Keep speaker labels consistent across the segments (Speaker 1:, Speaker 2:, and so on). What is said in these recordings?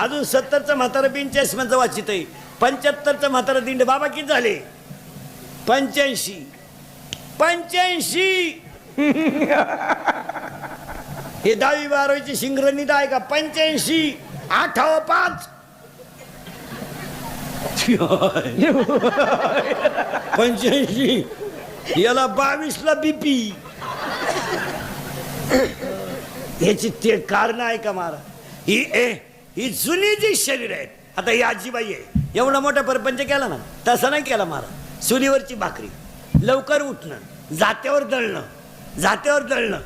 Speaker 1: अजून 70चं म्हातारं 85 वाचित आहे. 75चं म्हातारं दिंड बाबा किती झाले? 85. हे 10वी 12वीची शिंगरणी आहे का? 85. 8व 5 85. याला 22ला बीपी. याची ते कारण आहे का मारा? ही जुनी जी शरीर आहेत. आता ही आजीबाई आहे, एवढा मोठा परपंच केला ना, तसा नाही केला मारा. चुलीवरची भाकरी, लवकर उठणं, जात्यावर दळणं,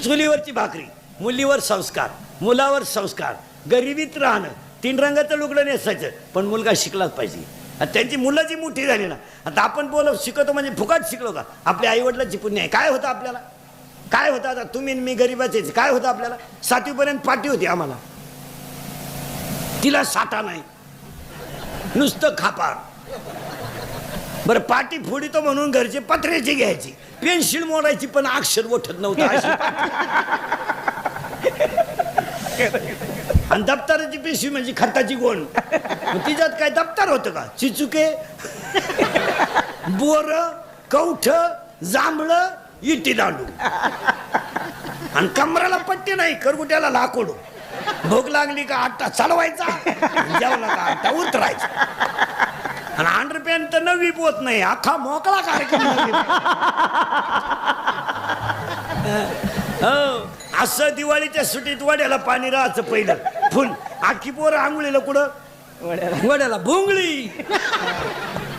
Speaker 1: चुलीवरची भाकरी, मुलीवर संस्कार, मुलावर संस्कार, गरिबीत राहणं, 3 रंगाचं लुगडं नेसायचं. पण मुलगा शिकलाच पाहिजे. आता त्यांची मुलं जी मोठी झाली ना, आता आपण शिकवतो म्हणजे फुकट शिकलो का? आपल्या आई वडिलांची पुण्य आहे. काय होतं आपल्याला? काय होतं? आता तुम्ही मी गरीबाचेच. काय होतं आपल्याला? 7वी पर्यंत पाटी होती आम्हाला. तिला साठा नाही, नुसतं खापार. बरं, पाटी फोडितो म्हणून घरचे पत्र्याची घ्यायची, पेन्सिल मोडायची, पण अक्षर ओठत नव्हतं. आणि दप्तराची पिशवी म्हणजे खताची गोण. तिच्यात काय दप्तर होतं का? चिचुके, बोर, कवठ, जांभळ, इटी दांडू. आणि कमराला पट्टी नाही, करगुट्याला लाकूड. भूक लागली का आट्टा चालवायचा, जेवला का आट्टा उतरायचा. आणि अंडरपॅन्ट तर नवी पोत नाही, अख्खा मोकळा कार्यक्रम. असं दिवाळीच्या सुट्टीत वड्याला पाणी राहायचं पहिलं फुल. आखी पोरं आंघोळीला कुठं? वड्याला भोंगळी.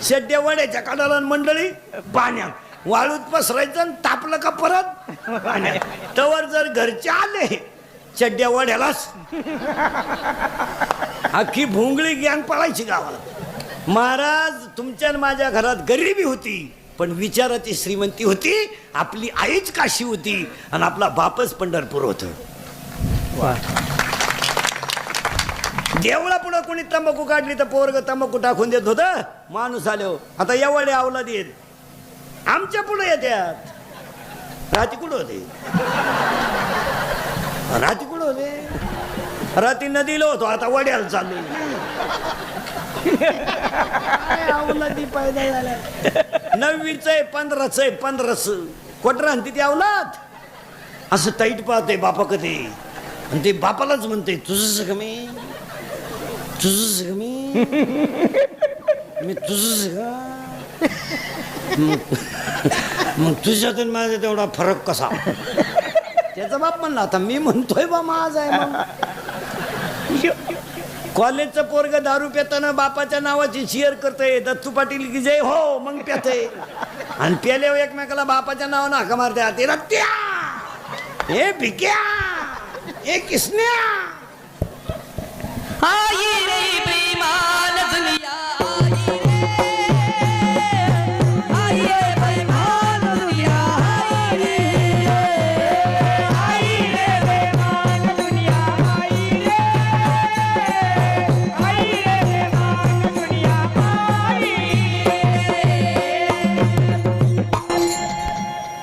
Speaker 1: शेड्या वड्याच्या काढाला मंडळी पाण्यात. वाळूत पसरायचं आणि तापलं का परत पाण्यात. तवर जर घरचे आले चड्ड्या वड्यालाच, अख्खी भोंगळी गँग पळायची गावाला. महाराज, तुमच्या माझ्या घरात गरिबी होती, पण विचाराची श्रीमंती होती. आपली आईच काशी होती आणि आपला बापच पंढरपूर होत. देवळा पुढं कोणी तंबाखू काढली तर पोरग तंबाखू टाकून देत होत. माणूस आलो आता एवढे आवला देत आमच्या पुढे येत्यात. राती कुठं होते? राती नदीला होतो, आता वड्याला चाललो. नववीच आहे, 15च आहे, 15च कोटर आणते ती अवलाद. असं ताईट पाहते बापा कधी, आणि ते बापालाच म्हणते तुझंच कमी, मी तुझंच का? मग तुझ्यातून माझा तेवढा फरक कसा? त्याचा बाप म्हणला, आता मी म्हणतोय बा माझा आहे. मग कॉलेजचं पोरग दारू पिताना बापाच्या नावाची शेअर करतय, दत्तू पाटील की जय हो, मग प्यातय. आणि प्याल्यावर एकमेकाला बापाच्या नावानं हाका मारत्या, ते रत्या, हे भिक्या, हे किसन्या.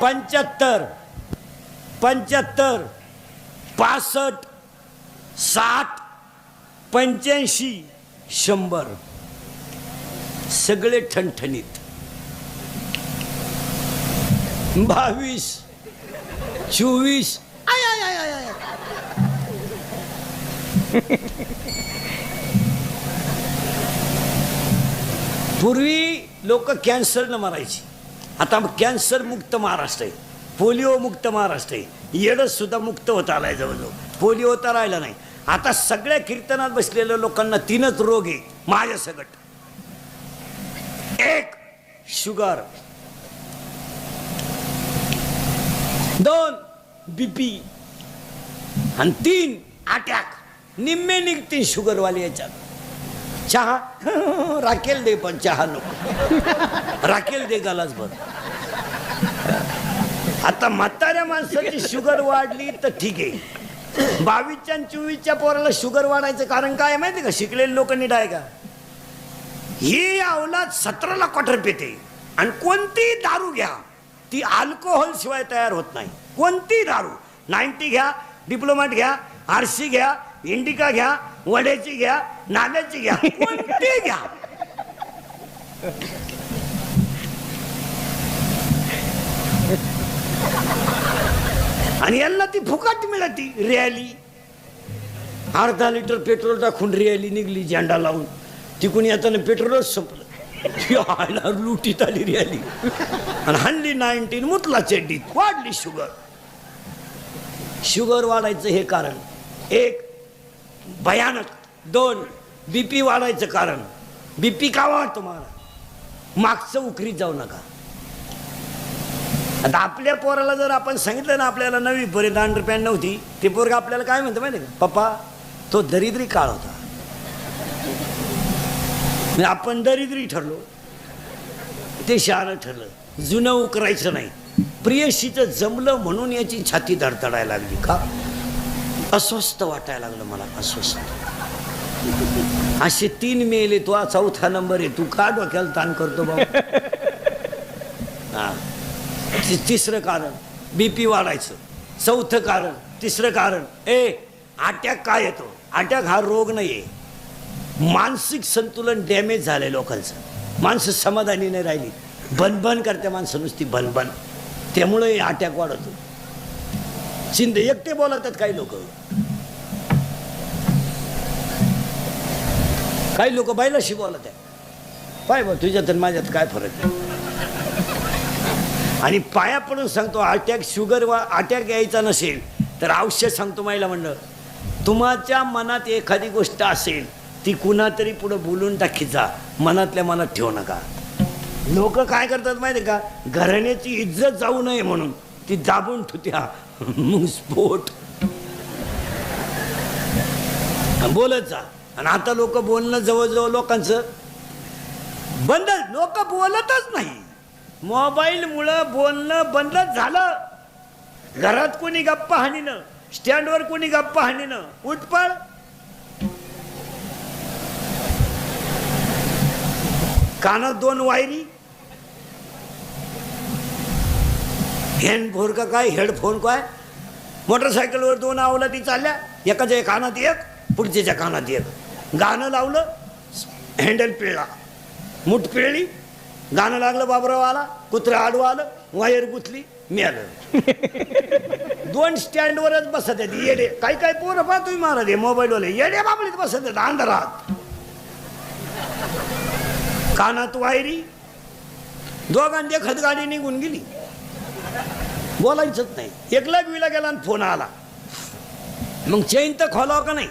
Speaker 1: पंच्याहत्तर, 65, 60, 85, 100 सगळे ठणठणीत. 22, 24. पूर्वी लोक कॅन्सर न मरायची, आता कॅन्सर मुक्त महाराष्ट्र आहे, पोलिओ मुक्त महाराष्ट्र आहे. येडच सुद्धा मुक्त होत आलाय जवळजवळ, पोलिओ तर राहिला नाही. आता सगळ्या कीर्तनात बसलेल्या लोकांना 3च रोग आहे माझ्या सगट. 1 शुगर, 2 बीपी आणि 3 अटॅक. निम्मे निघते शुगरवाले याच्यात. चहा राखेल दे, पण चहा नको, राखेल दे गालाच भर. आता म्हाताऱ्या माणसाची शुगर वाढली तर ठीक आहे. 22च्या आणि 24च्या पोराला शुगर वाढायचं कारण काय माहिती का? शिकलेले लोक नीट आहे का? ही अवलाद 17ला क्वार्टर पेते. आणि कोणती दारू घ्या ती अल्कोहोल शिवाय तयार होत नाही. कोणती दारू, 90 घ्या, डिप्लोमॅट घ्या, आरसी घ्या, इंडिका घ्या, वड्याची घ्या, नाल्याची घ्या, कोणती घ्या. आणि यांना ती फुकट मिळती. रॅली अर्धा लिटर पेट्रोल टाकून रॅली निघली झेंडा लावून. तिकून येताना पेट्रोलच संपलं. लुटीत आली रॅली आणि हल्ली 19 मुतला चड्डीत. वाढली शुगर. शुगर वाढायचं हे कारण एक भयानक. 2 बीपी वाढायचं कारण. बीपी का वाढतो मला? मागचं उकरीत जाऊ नका. आता आपल्या पोराला जर आपण सांगितलं ना आपल्याला 9वी पर्यंत अंडरपॅन्ट नव्हती, ते पोरगा आपल्याला काय म्हणतं माहिती का? पप्पा तो दरिद्री काळ होता. आपण दरिद्री ठरलो, ते शहाणं ठरलं. जुनं उकरायचं नाही. प्रियशीचं जमलं म्हणून याची छाती धडधडायला लागली. का? अस्वस्थ वाटायला लागलं मला. अस्वस्थ. असे 3 मेले. तो 4था नंबर आहे. तू का डोक्याला ताण करतो बाबा? हा. 3रं कारण बीपी वाढायचं. 4थं कारण, 3रं कारण अटॅक काय येतो? अटॅक हा रोग नाहीये. मानसिक संतुलन डॅमेज झालंय लोकांचं. माणसं समाधानी नाही राहिली. बनबन करते माणसं नुसती बनबन. त्यामुळे अटॅक वाढतो. चिंते एकटे बोलतात काही लोक. काही लोक बैलाशी बोलत आहे. पाय बा तुझ्यात आणि माझ्यात काय फरक आहे? आणि पाया पडून सांगतो अटॅक शुगर अटॅक यायचा नसेल तर औषध सांगतो मायला म्हणलं. तुमच्या मनात एखादी गोष्ट असेल ती कुणा तरी पुढे बोलून टाकीचा. मनातल्या मनात ठेवू नका. लोक काय करतात माहिती का? घराण्याची इज्जत जाऊ नये म्हणून ती दाबून ठेवत्या. मग स्फोट बोलत जा. आणि आता लोक बोलणं जवळजवळ लोकांचं बंद. लोक बोलतच नाही. मोबाईलमुळं बोलणं बंदच झालं. घरात कोणी गप्पा हाणीनं, स्टँडवर कोणी गप्पा हाणीनं. उठपळ. कानात 2 वायरी. हँडफोन का काय? हेडफोन काय? मोटरसायकलवर 2 अवलादी चालल्या. एकाच्या कानात एक, पुढच्याच्या कानात एक. गाणं लावलं, हँडल पिळला, मूठ पिळली. गाणं लागलं, बाबराव आला, कुत्रा आडवा आलं, वायर गुतली, मिळालं. 2 स्टँडवरच बसत आहेत येडे. काही काही पोरं पहा तुम्ही महाराज मोबाईलवाले येडे बाबळीत बसत आहेत अंधारात. कानात वायरी. दोघांची खत गाडी निघून गेली. बोलायचंच नाही. 1,20,000 गेला आणि फोन आला. मग चैन तर खोलाव का नाही?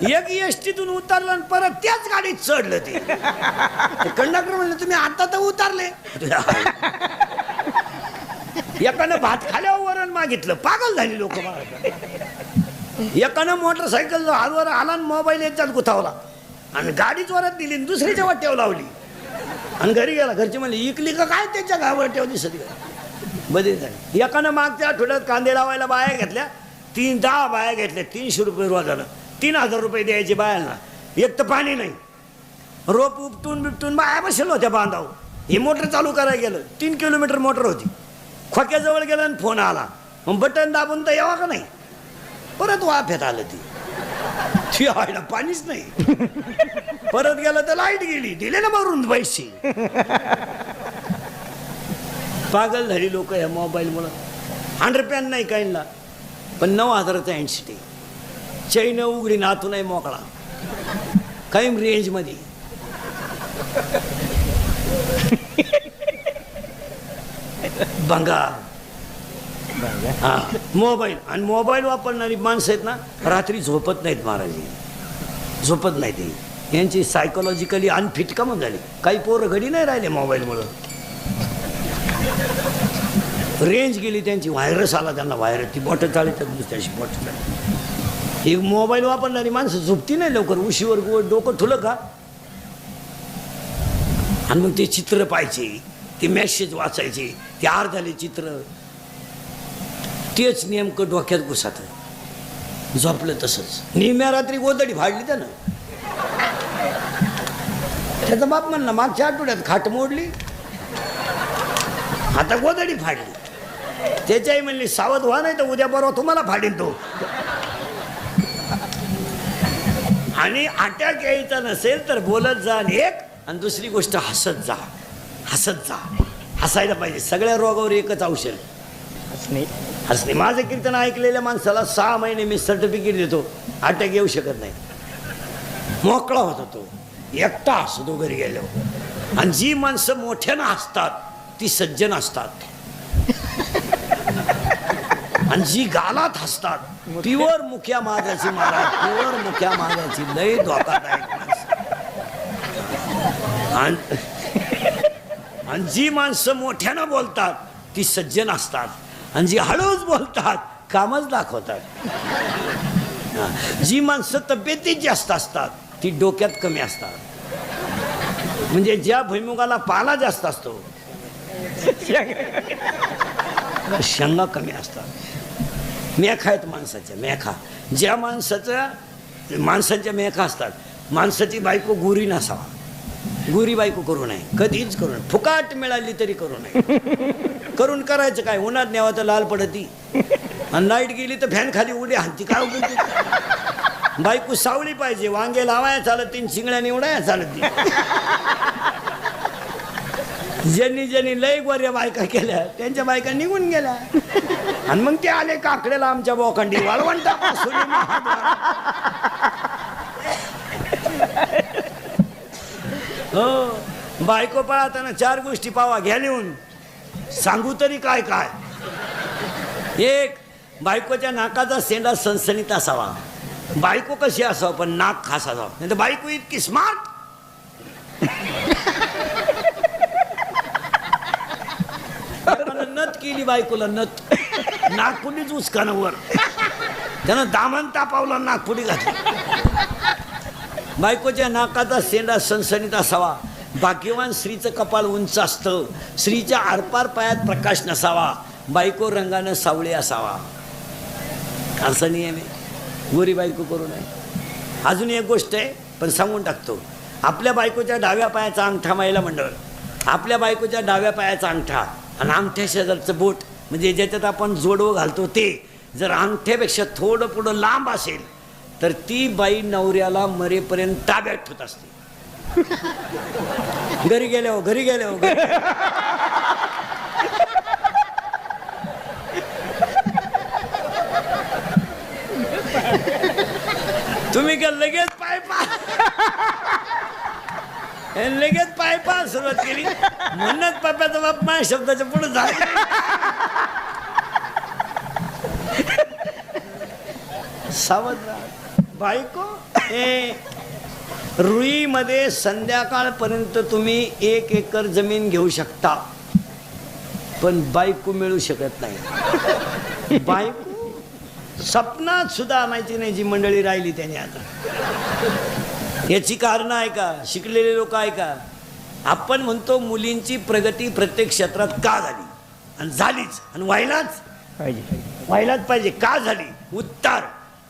Speaker 1: एक एसटीतून उतरलं आणि परत त्याच गाडीत चढलं. ते कंडक्टर म्हणलं तुम्ही आता तर उतरले. एकानं भात खाल्यावर वरण मागितलं. पागल झाली लोक. एकानं मोटरसायकल हालवर आला आणि मोबाईल याच्यात गुथावला आणि गाडीच वरात दिली. दुसरीच्या वाट्यावर लावली आणि घरी गेला. घरचे म्हणले इकली का काय? त्याच्या गावाट्यावर दिसत बदली झाली. एकानं मागच्या आठवड्यात कांदे लावायला बाया घेतल्या. 10 बाया घेतल्या. 300 रुपये रोजानं. 3,000 रुपये द्यायचे बायांना. एक तर पाणी नाही. रोप उपटून बिपटून बाया बसेल होत्या बांधाव. ही मोटर चालू करायला गेलं. 3 किलोमीटर मोटर होती. खोक्याजवळ गेलं आणि फोन आला. मग बटन दाबून तर यावा का नाही? परत वाफ्यात आलं. ती व्हायला पाणीच नाही. परत गेलं तर लाईट गेली. दिले ना भरून पैसे. पागल झाली लोक या मोबाईलमुळं. अंडरपॅन्ट नाही काहींना पण 9,000चा हँडसेट. चैन उघडी नातूनही मोकळा. कायम रेंजमध्ये. भंगार. हा मोबाईल. आणि मोबाईल वापरणारी माणसं आहेत ना रात्री झोपत नाहीत महाराज. झोपत नाही. ते यांची सायकोलॉजिकली अनफिट का म्हणून झाली. काही पोरं घडी नाही राहिले मोबाईलमुळं. रेंज गेली त्यांची. व्हायरस आला त्यांना. व्हायरस. ती बॉटल चाळीतात दुसऱ्याशी बॉटल. ही मोबाईल वापरणारी माणसं झोपती नाही लवकर. उशीवर डोकं ठुलं का आणि मग ते चित्र पाहायचे, ते मेसेज वाचायचे, ते अर्धाले चित्र. तेच नेमकं डोक्यात घुसात. झोपलं तसंच. निम्या रात्री गोदडी फाडली त्यानं. त्याचा बाप म्हणला मागच्या आठवड्यात खाट मोडली, आता गोदडी फाडली. त्याच्याही म्हणली सावध व्हा, नाही तर उद्या बरोबर तुम्हाला फाडीन तो. आणि अटॅक यायचा नसेल तर बोलत जा एक, आणि दुसरी गोष्ट हसत जा, हसत जा. हसायला पाहिजे. सगळ्या रोगावर एकच औषध, हसणे. माझं कीर्तन ऐकलेल्या माणसाला 6 महिने मी सर्टिफिकेट देतो, अटॅक येऊ शकत नाही. मोकळा होता तो, एकटा हसतो घरी गेलो. आणि जी माणसं मोठ्यानं हसतात ती सज्जन असतात, आणि जी गालात हसतात प्युअर मुख्या माझ्याची महाराज, प्युअर मुख्या माझ्याची लय धोकादायक माणसं. आणि जी माणसं मोठ्यानं बोलतात ती सज्जन असतात, आणि जी हळूच बोलतात कामच दाखवतात. जी माणसं तब्येतीत जास्त असतात ती डोक्यात कमी असतात. म्हणजे ज्या भुईमुगाला पाला जास्त असतो शेंगा कमी असतात. मेखा आहेत माणसाच्या, मेखा. ज्या माणसाच्या मेखा असतात. माणसाची बायको गुरी नसावा, गुरी बायको करू नये, कधीच करू नये. फुकाट मिळाली तरी करू नये. करून करायचं काय, उन्हात न्यावं तर लाल पडती, आणि लाईट गेली तर फॅन खाली उडी हाणती. काय बोलते बायको सावली पाहिजे, वांगे लावाया चालत तीन, शिंगड्या निवडाया चालत ती. ज्यांनी ज्यांनी लय गोऱ्या बायका केल्या त्यांच्या बायका निघून गेल्या, आणि मग ते आले काकड्याला आमच्या बोखंडी वाळवंटा. हो, बायको पळताना 4 गोष्टी पावा घ्या लिहून. सांगू तरी काय काय. एक, बायकोच्या नाकाचा शेंडा सणसणीत असावा. बायको कशी असावं पण नाक खास असावं, नाही तर बायको इतकी स्मार्ट. नथ केली बायकोला, नथ नागपुडीच उचकानं वर, त्यानं दामन तापावलं, नागपुडी घातली. बायकोच्या नाकाचा शेंडा सणसणीत असावा. भाग्यवान स्त्रीचं कपाळ उंच असतं. स्त्रीच्या आरपार पायात प्रकाश नसावा. बायको रंगानं सावळी असावा. असं नियम आहे. गोरी बायको करू नये. अजून एक गोष्ट आहे पण सांगून टाकतो. आपल्या बायकोच्या डाव्या पायाचा अंगठा, महिला मंडळ, आपल्या बायकोच्या डाव्या पायाचा अंगठा आणि अंगठ्या शेजारचं बोट, म्हणजे ज्याच्यात आपण जोडवं घालतो ते, जर अंगठ्यापेक्षा थोडं पुढं लांब असेल तर ती बाई नवऱ्याला मरेपर्यंत ताब्यात ठेवत असते. घरी गेल्या हो, घरी गेल्या हो. तुम्ही का लगेच लगेच पायपा सुरुवात केली. म्हणूनच पप्पाचा बाप माझ्या शब्दाच्या पुढे झाला. सावध बायको. रुईमध्ये संध्याकाळपर्यंत तुम्ही 1 एकर जमीन घेऊ शकता, पण बायको मिळू शकत नाही. बायको सपनात सुद्धा आणायची नाही जी मंडळी राहिली त्याने. आता याची कारणं आहे का? शिकलेले लोक आहे का? आपण म्हणतो मुलींची प्रगती प्रत्येक क्षेत्रात का झाली, आणि झालीच, आणि व्हायलाच पाहिजे. का झाली? उत्तर,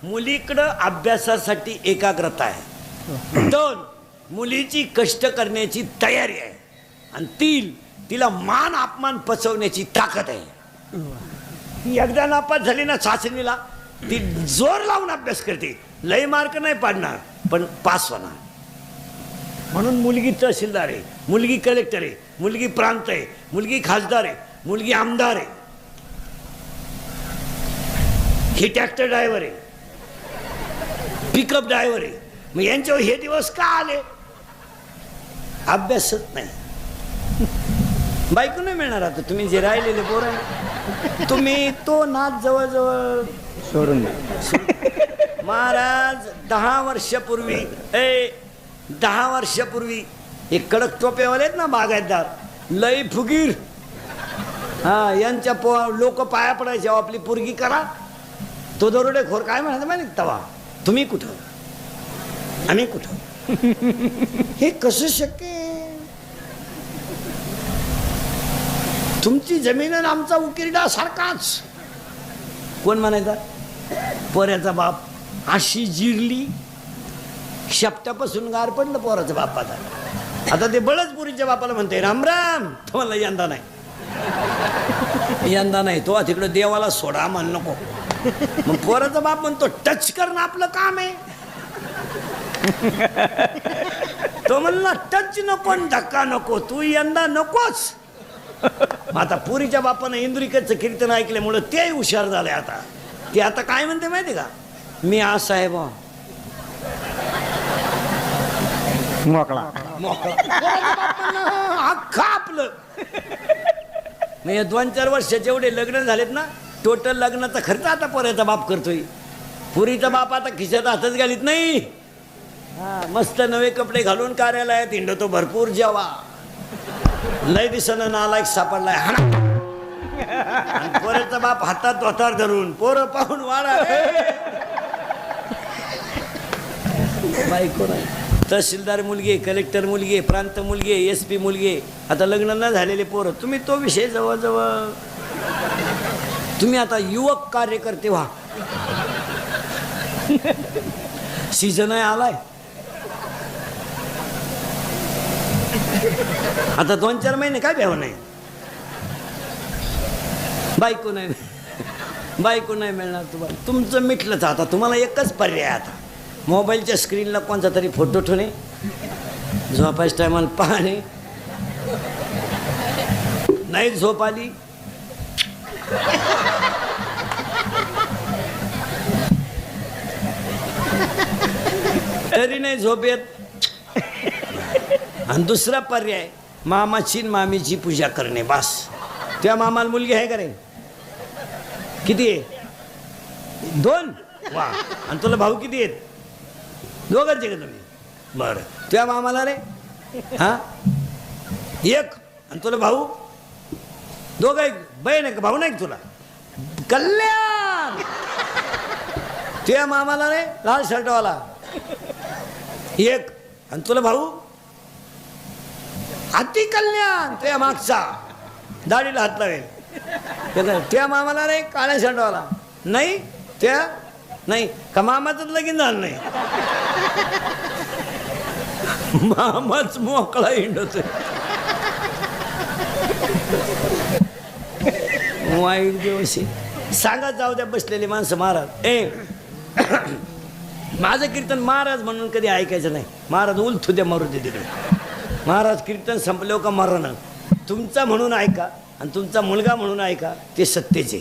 Speaker 1: मुलीकडं अभ्यासासाठी एकाग्रता आहे. 2, मुलीची कष्ट करण्याची तयारी आहे. आणि 3, तिला मान अपमान पचवण्याची ताकद आहे. एकदा नापास झाली ना चाचणीला, ती जोर लावून अभ्यास करते. लय मार्क नाही पाडणार पण पास होणार. म्हणून मुलगी तहसीलदार आहे, मुलगी कलेक्टर आहे, मुलगी प्रांत आहे, मुलगी खासदार आहे, मुलगी आमदार आहे, ही ट्रॅक्टर ड्रायव्हर आहे, पिकअप ड्रायव्हर आहे. मग यांच्यावर हे दिवस का आले? अभ्यासच नाही. बायको नाही मिळणार. आता तुम्ही जे राहिलेले पोरं, तुम्ही तो नाच जवळजवळ सोडून महाराज 10 वर्षापूर्वी 10 वर्षापूर्वी एक कडक टोप्यावाले आहेत ना बागायतदार, लई फुगीर, हा, यांच्या लोक पाया पडायचे, आपली पोरगी करा. तो दरोडेखोर काय म्हणायचं माहिती तवा, तुम्ही कुठं आम्ही कुठं, हे कसं शक्य आहे? तुमची जमीन आणि आमचा उकिरडा सारखाच. कोण म्हणायचा? पोऱ्याचा बाप. अशी जिरली, शपटापासून गार पडलं पोराच्या बापाला. आता ते बळच पुरीच्या बापाला म्हणते राम राम, तुम्हाला यंदा नाही. यंदा नाही तो तिकडे देवाला सोडा म्हण नको. मग पोराचा बाप म्हणतो टच करणं आपलं काम आहे. तो म्हणला टच नको धक्का नको, तू यंदा नकोच. आता पुरीच्या बापानं इंद्रिकेचं कीर्तन ऐकल्यामुळं ते हुशार झाले. आता ते आता काय म्हणते माहिती का, मी असा आहे बा
Speaker 2: मोकळा.
Speaker 1: अख्खा आपलं. म्हणजे 2-4 वर्षाचे एवढे लग्न झालेत ना, टोटल लग्नाचा खर्च आता पोराचा बाप करतोय. पुरीचा बाप आता खिशात हातच घालीत नाही. हा, मस्त नवे कपडे घालून कार्यालयात हिंडतो भरपूर. जेवा लय दिसणं नालायक सापडलाय आणि पोराचा बाप हातात धोतार धरून पोरं पाहून वाढा. बायको नाही, तहसीलदार मुलगी, कलेक्टर मुलगी, प्रांत मुलगी, SP मुलगी, आता लग्न न झालेले पोरं. तुम्ही तो विषय जवळजवळ तुम्ही आता युवक कार्यकर्ते व्हा. सीझन आहे आलाय आता. 2-4 महिने काय भ्याव नाही. बायको नाही, बायको नाही मिळणार तुम्हाला. तुमचं मिटलंच. आता तुम्हाला एकच पर्याय. आता मोबाईलच्या स्क्रीनला कोणता तरी फोटो ठेवणे, झोपायच्या टायमाला पाहणे. नाही झोप आली तरी नाही झोप येत. आणि दुसरा पर्याय मामाची मामीची पूजा करणे. बस. त्या मामाला मुलगी आहे का रे? किती आहे? 2. वा. आणि तुला भाऊ किती आहेत? 2च आहे का तुम्ही? बरं. त्या मामाला रे? हा 1. आणि तुला भाऊ 2 आहे. बहीण आहे का? भाऊ नाही तुला? कल्याण. त्या मामाला रे लाल शर्टवाला 1. आणि तुला भाऊ? अति कल्याण. त्या मागचा दाढीला हात लावेल. त्या मामाला रे काळ्या शर्टवाला नाही. त्या नाही का मामाच लगीन झालं नाही. मामाच मोकळा हिंडतोय. वाईट दिवस सांगा. जाऊ द्या बसलेले माणसं. महाराज माझं कीर्तन महाराज म्हणून कधी ऐकायचं नाही. महाराज उलथू द्या मारू दे तिकडे. महाराज कीर्तन संपल्यावर का मरण. तुमचा म्हणून ऐका आणि तुमचा मुलगा म्हणून ऐका. ते सत्तेचे.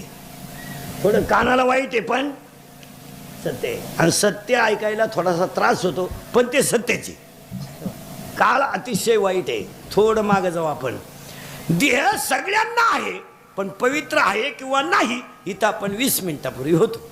Speaker 1: थोडं कानाला वाईट आहे पण सत्य आहे. आणि सत्य ऐकायला थोडासा त्रास होतो पण ते सत्याचे. काळ अतिशय वाईट आहे. थोडं मागं जाऊ आपण. देह सगळ्यांना आहे पण पवित्र आहे किंवा नाही इथं आपण 20 मिनिटापूर्वी होतो.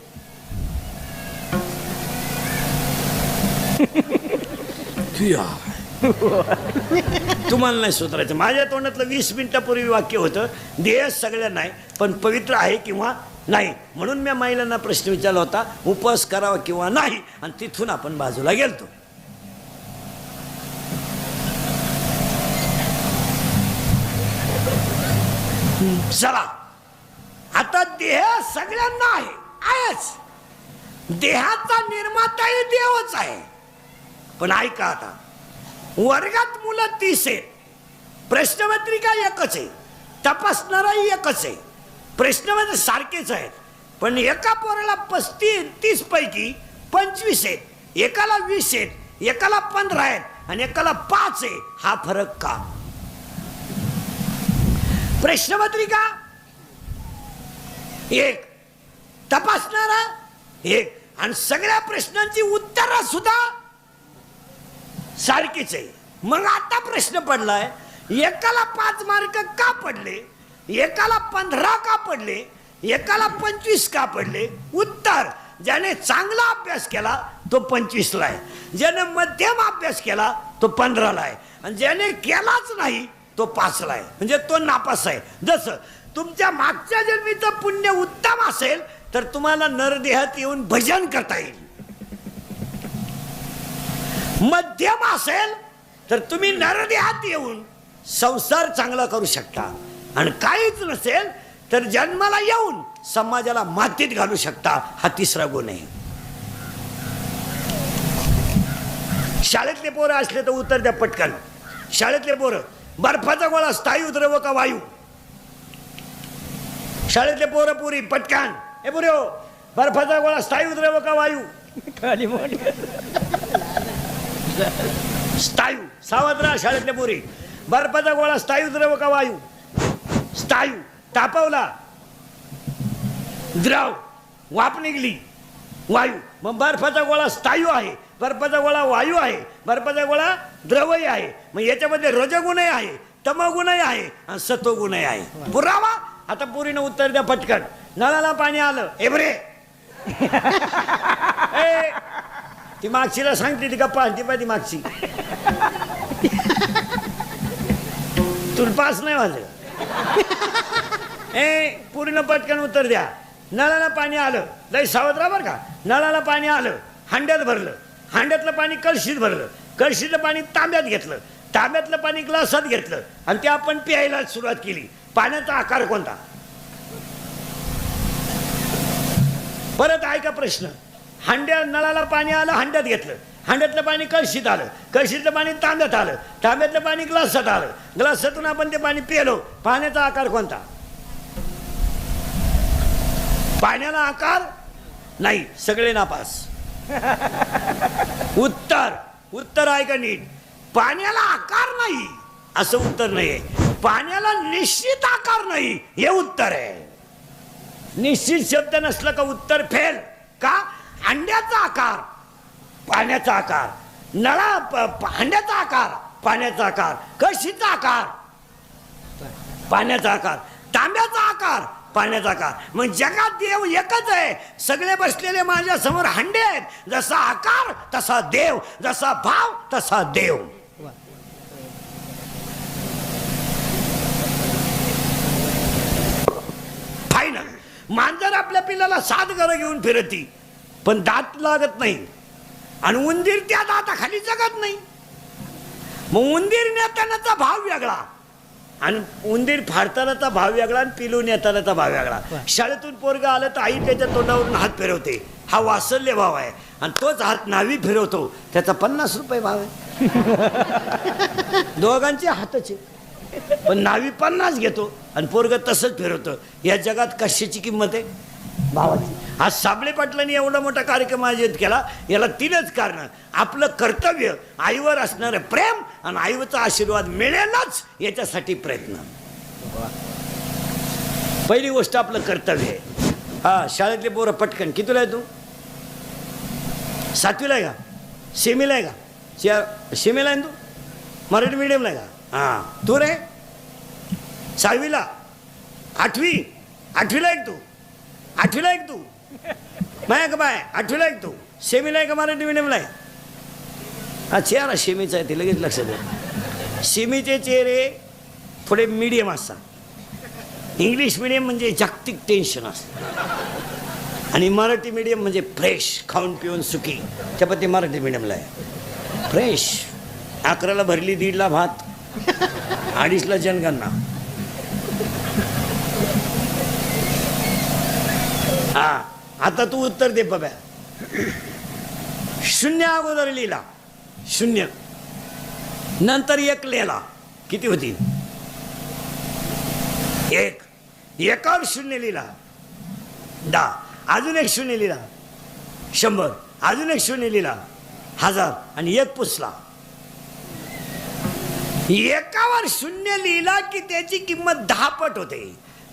Speaker 1: तुम्हाला नाही सुधारायचं. माझ्या तोंडातलं 20 मिनिटापूर्वी वाक्य होतं देह सगळ्यांना आहे पण पवित्र आहे किंवा नाही. म्हणून मी महिलांना प्रश्न विचारला होता उपवास करावा किंवा नाही. आणि तिथून आपण बाजूला गेलतो. चला आता देह सगळ्यांना आहेच. देहाचा निर्माताही देवच आहे. पण ऐका आता वर्गात मुलं 30 आहेत. प्रश्नपत्रिका एकच आहे. तपासणाराही एकच आहे. प्रश्न सारखेच आहेत. पण एका पोराला 35 पैकी 25 आहेत, एकाला 20 आहेत, एकाला 15 आहेत आणि एकाला 5 आहे. हा फरक का? प्रश्नपत्रिका एक, तपासणारा एक आणि सगळ्या प्रश्नांची उत्तरं सुद्धा सारखीच आहे. मग आता प्रश्न पडलाय एकाला 5 मार्क का पडले, एकाला 15 का पडले, एकाला 25 का पडले? उत्तर ज्याने चांगला अभ्यास केला तो 25 ला आहे, ज्याने मध्यम अभ्यास केला तो 15 ला आहे आणि ज्याने केलाच नाही तो 5 ला आहे. म्हणजे तो नापास आहे. जसं तुमच्या मागच्या जन्मीचं पुण्य उत्तम असेल तर तुम्हाला नरदेहात येऊन भजन करता येईल. मध्यम असेल तर तुम्ही नरदेहात येऊन संसार चांगला करू शकता आणि काहीच नसेल तर जन्माला येऊन समाजाला मातीत घालू शकता. हा 3रा गुण आहे. शाळेतले पोरं असले तर उत्तर द्या पटकन. शाळेतले पोरं बर्फाचा गोळा स्थायी द्रव का वायू? शाळेतले पोरं पुरी पटकान हे पुरे हो बर्फाचा गोळा स्थायू द्रव का वायू
Speaker 2: खाली मोठ
Speaker 1: स्थायू सावध राहा शाळेतले पुरी बर्फाचा गोळा स्थायू द्रव का वायू स्थायू तापवला द्रव वाफ निघली वायू मग बर्फाचा गोळा स्थायू आहे बर्फाचा गोळा वायू आहे बर्फाचा गोळा द्रवही आहे मग याच्यामध्ये रजगुणही आहे तमगुणही आहे आणि सत्वगुणही आहे पुरावा आता पुरीनं उत्तर द्या पटकन नळाला पाणी आलं एवरे ए, ती मागशीला सांगते ती गप्पा ती पाहिजे मागची तुला पास नाही वाजलं ए पुरीनं पटकन उत्तर द्या नळाला पाणी आलं लय सावध राहा बरं का नळाला पाणी आलं हांड्यात भरलं हांड्यातलं पाणी कळशीत भरलं कळशीतलं पाणी तांब्यात घेतलं तांब्यातलं पाणी ग्लासात घेतलं आणि ते आपण प्यायला सुरुवात केली पाण्याचा आकार कोणता परत ऐका प्रश्न हांड्या नळाला पाणी आलं हांड्यात घेतलं हांड्यातलं पाणी कळशीत आलं कळशीतलं पाणी तांब्यात आलं तांब्यातलं पाणी ग्लासात आलं ग्लासातून आपण ते पाणी पिलो पाण्याचा आकार कोणता पाण्याला आकार नाही सगळे नापास उत्तर ऐका नीट पाण्याला आकार नाही असं उत्तर नाहीये पाण्याला निश्चित आकार नाही हे उत्तर आहे निश्चित शब्द नसलं का उत्तर फेल का हांड्याचा आकार पाण्याचा आकार हांड्याचा आकार पाण्याचा आकार कळशीचा आकार पाण्याचा आकार तांब्याचा आकार पाण्याचा आकार मग जगात देव एकच आहे सगळे बसलेले माझ्या समोर हांडे आहेत जसा आकार तसा देव जसा भाव तसा देव फायनल मांजर आपल्या पिल्लाला 7 घरं घेऊन फिरती पण दात लागत नाही आणि उंदीर त्या दाताखाली जगत नाही मग उंदीर नेतानाचा भाव वेगळा आणि उंदीर फाडतानाचा भाव वेगळा आणि पिलू नेतानाचा भाव वेगळा शाळेतून पोरगा आलं तर आई त्याच्या तोंडावरून हात फिरवते हा वासल्य भाव आहे आणि तोच हात नावी फिरवतो त्याचा 50 रुपये भाव आहे दोघांचे हातच आहे पण नावी 50 घेतो आणि पोरग तसंच फिरवतो या जगात कशाची किंमत आहे भावाची आज साबळे पाटलांनी एवढा मोठा कार्यक्रम आयोजित केला याला 3च कारण आपलं कर्तव्य आईवर असणारं प्रेम आणि आईचा आशीर्वाद मिळेलच याच्यासाठी प्रयत्न पहिली गोष्ट आपलं कर्तव्य आहे हा शाळेतले पोरं पटकन कितीला आहे तू 7वीला आहे का सेमीला आहे का सेमीला आहे तू मराठी मीडियमला आहे का हां तू रे 6वीला 8वीला आहे तू 8वीला आहे तू माय का बाय 8वीला आहे तू सेमीला आहे का मराठी मीडियमला आहे हा चेहरा सेमीचा आहे ते लगेच लक्षात येईल सेमीचे चेहरे थोडे मीडियम असतात इंग्लिश मीडियम म्हणजे जागतिक टेन्शन असतं आणि मराठी मीडियम म्हणजे फ्रेश खाऊन पिऊन सुखी त्यापती मराठी मीडियमला आहे फ्रेश 11ला भरली 1:30ला भात 2:30ला जनगणना हा आता तू उत्तर दे बाबा 0 अगोदर लिहिला 0 नंतर 1 लिहिला किती होतील 1 एकावर 0 लिहिला 10 अजून 1 0 लिहिला 100 अजून 1 0 लिहिला 1000 आणि 1 पुसला एकावर 0 लिहिला की त्याची किंमत 10 पट होते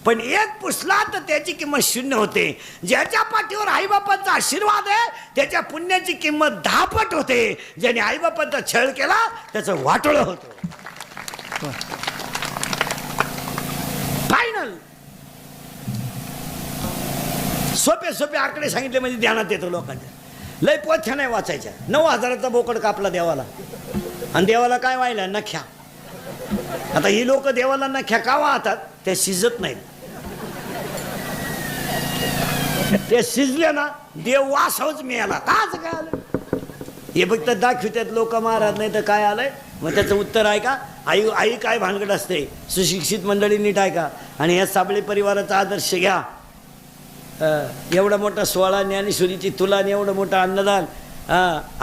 Speaker 1: पण 1 पुसला तर त्याची किंमत 0 होते ज्याच्या पाठीवर आईबापांचा आशीर्वाद आहे त्याच्या पुण्याची किंमत 10 पट होते ज्याने आईबापांचा छळ केला त्याचं वाटोळं होतं फायनल सोपे आकडे सांगितले म्हणजे ध्यानात येतो लोकांच्या लय पोथ्या नाही वाचायच्या 9,000चा बोकड कापला देवाला आणि देवाला काय व्हायला नख्या आता ही लोक देवाला नख्या का वाहतात ते शिजत नाहीत ते शिजले ना देव वासवच मिळाला काच काय आलं हे फक्त दाखवितात लोक महाराज नाही तर काय आलंय मग त्याचं उत्तर आहे का आई काय भानगड असते सुशिक्षित मंडळी नीट ऐका आणि या साबळे परिवाराचा आदर्श घ्या एवढा मोठा 16 ज्ञानेश्वरीची तुला आणि एवढं मोठं अन्नदान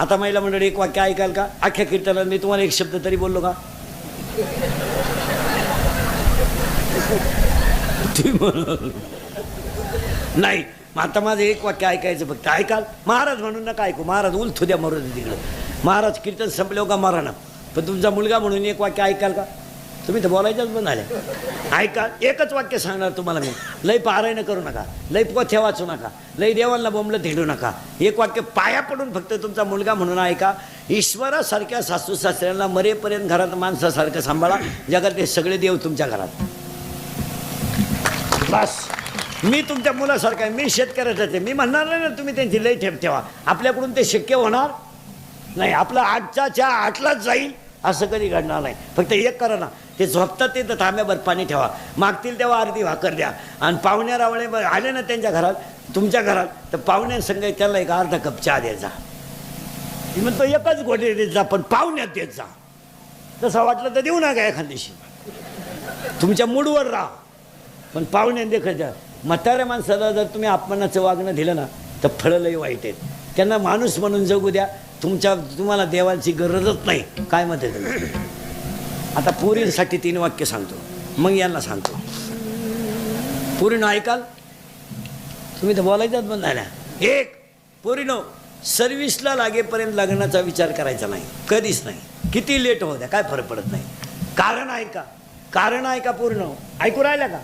Speaker 1: आता महिला मंडळी एक वाक्य ऐकाल का अख्ख्या कीर्तनात मी तुम्हाला 1 शब्द तरी बोललो का नाही. मग आता माझं एक वाक्य ऐकायचं फक्त. ऐकाल? महाराज म्हणून नका ऐकू. महाराज उलथू द्या मरू दे तिकडं. महाराज कीर्तन संपलं का मरा ना. पण तुमचा मुलगा म्हणून एक वाक्य ऐकाल का? तुम्ही तर बोलायच्याच बंद झाले. ऐका, एकच वाक्य सांगणार तुम्हाला मी. लय पारायण करू नका, लय पोथ्या वाचू नका, लय देवांना बोंबलं धेडू नका. एक वाक्य पाया पडून फक्त तुमचा मुलगा म्हणून ऐका. ईश्वरासारख्या सासू सासऱ्यांना मरेपर्यंत घरात माणसासारखं सांभाळा. जगात ते सगळे देव तुमच्या घरात. बस. मी तुमच्या मुलासारखा आहे. मी शेतकऱ्याचाच आहे. मी म्हणणार नाही ना तुम्ही त्यांची लय ठेप ठेवा. आपल्याकडून ते शक्य होणार नाही. आपलं 8च्या 8लाच जाईल असं कधी घडणार नाही. फक्त एक करा ना, ते झोपतात ते तर थांब्यावर पाणी ठेवा. मागतील तेव्हा अर्धी भाकर द्या. आणि पाहुण्या रावळे आले ना त्यांच्या घरात, तुमच्या घरात, तर पाहुण्यांसंग त्याला एक अर्धा कप चहा द्यायचा. म्हणतो एकच गोटे देत जा, पण पाहुण्यात देत जा. तसं वाटलं तर देऊ नका एखाद्याशी, तुमच्या मूडवर राहा, पण पाहुण्यात देखत जा. म्हाताऱ्या माणसाला जर तुम्ही अपमानाचं वागणं दिलं ना तर फळं लई वाईट आहेत. त्यांना माणूस म्हणून जगू द्या. तुम्हाला देवाची गरजच नाही. काय मत आहे तुम्ही? आता पोरींसाठी 3 वाक्य सांगतो, मग यांना सांगतो. पोरीनो ऐकाल? तुम्ही तर बोलायच्याच बंद झाल्या. एक, पोरीनो सर्व्हिसला लागेपर्यंत लग्नाचा विचार करायचा नाही, कधीच नाही. किती लेट होऊ द्या, काय फरक पडत नाही. कारण ऐका, कारण ऐका पोरीनो. ऐकू राहिल्या का?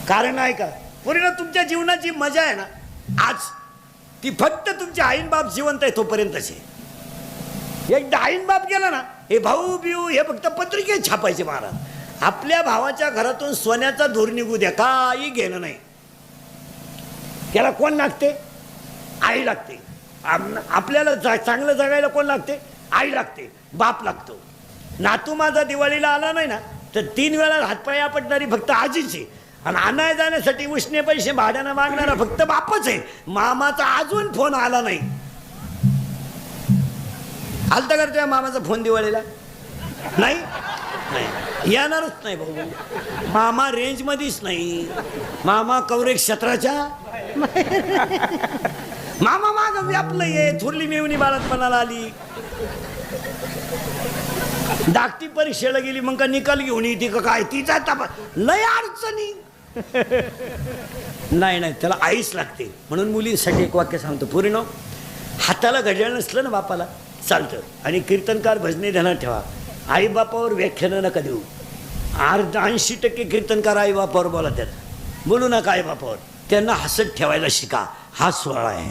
Speaker 1: कारण ऐका पोरीनो. तुमच्या जीवनाची मजा आहे ना आज, ती फक्त तुमचे आईन बाप जिवंत आहे तोपर्यंतच आहे. एकदा आईन बाप गेला ना, हे भाऊ बिऊ हे फक्त पत्रिकेत छापायचे महाराज. आपल्या भावाच्या घरातून सोन्याचा धूर निघू द्या, काही घेणं नाही. त्याला कोण लागते? आई लागते. आपल्याला चांगलं जगायला कोण लागते? आई लागते, बाप लागतो. नातू माझा दिवाळीला आला नाही ना तर 3 वेळा हातपाय आपटणारी फक्त आजीची, आणि आणाय जाण्यासाठी उष्णे पैसे भाड्यानं मागणारा फक्त बापच आहे. मामाचा अजून फोन आला नाही. आलता का तुझ्या मामाचा फोन दिवाळीला? नाही, नाही येणारच नाही भाऊ. मामा रेंज मध्येच नाही. मामा कवरेज क्षेत्राच्या. मामा माग व्यापलं ये. थोरली मेवणी बाळातपणाला आली, धाकटी परीक्षेला गेली, मग का निकाल घेऊन येते का काय? तिचा तपास लय अडचणी. नाही नाही, त्याला आईच लागते. म्हणून मुलींसाठी एक वाक्य सांगतो. पोरीनो, हाताला घड्याळ नसलं ना बापाला चालतं. आणि कीर्तनकार भजने ध्यानात ठेवा. आई बापावर व्याख्यानं नका देऊ. 80% कीर्तनकार आई बापावर बोलतात. बोलू नका आई बापावर. त्यांना हसत ठेवायला शिका. हा सोहळा आहे.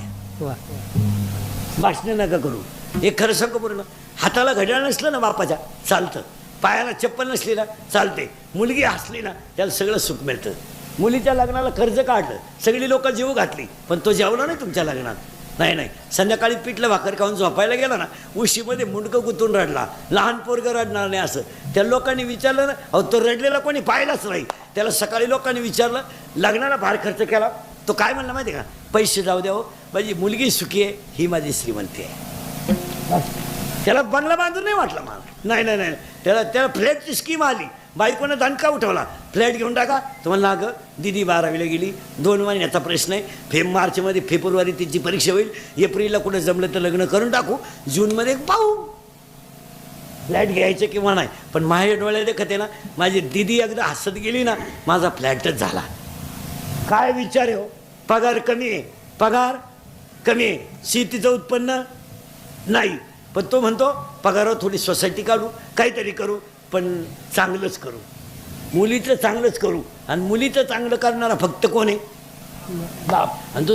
Speaker 1: भाषण नका करू. एक खरं सांगू पूर्ण, हाताला घड्याळ नसलं ना बापाच्या चालतं. पायाला चप्पल नसली ना चालते. मुलगी हसली ना त्याला सगळं सुख मिळतं. मुलीच्या लग्नाला कर्ज काढलं, सगळी लोक जीव घातली, पण तो जेवला नाही तुमच्या लग्नात. नाही नाही, संध्याकाळी पिठलं भाकर खाऊन झोपायला गेला ना, उशीमध्ये मुंडकं गुंतून रडला. लहान पोरगं रडणार नाही असं त्या लोकांनी विचारलं ना, अहो तो रडलेला कोणी पाहिलाच नाही. त्याला सकाळी लोकांनी विचारलं, लग्नाला फार खर्च केला, तो काय म्हणला माहिती आहे का? पैसे जाऊ द्या हो, माझी मुलगी सुखी आहे, ही माझी श्रीमंती आहे. त्याला बंगला बांधून नाही वाटला मला. नाही नाही नाही, त्याला फ्लॅटची स्कीम आली. बायकोनं दणका उठवला, फ्लॅट घेऊन टाका. तुम्हाला ना गं, दिदी 12वीला गेली, 2 महिन्याचा प्रश्न आहे. मार्चमध्ये फेब्रुवारी तिची परीक्षा होईल. एप्रिलला कुठं जमलं तर लग्न करून टाकू, जूनमध्ये पाहू फ्लॅट घ्यायचं किंवा नाही. पण माझ्या डोळ्या देखते ना, माझी दिदी एकदा हसत गेली ना, माझा फ्लॅटच झाला. काय विचार आहे हो? पगार कमी आहे, पगार कमी आहे, शेतीचं उत्पन्न नाही. पण तो म्हणतो पगारावर थोडी सोसायटी काढू, काहीतरी करू, पण चांगलंच करू. मुलीचं चांगलंच करू. आणि मुलीचं चांगलं करणारा फक्त कोण आहे? बाप. आणि तो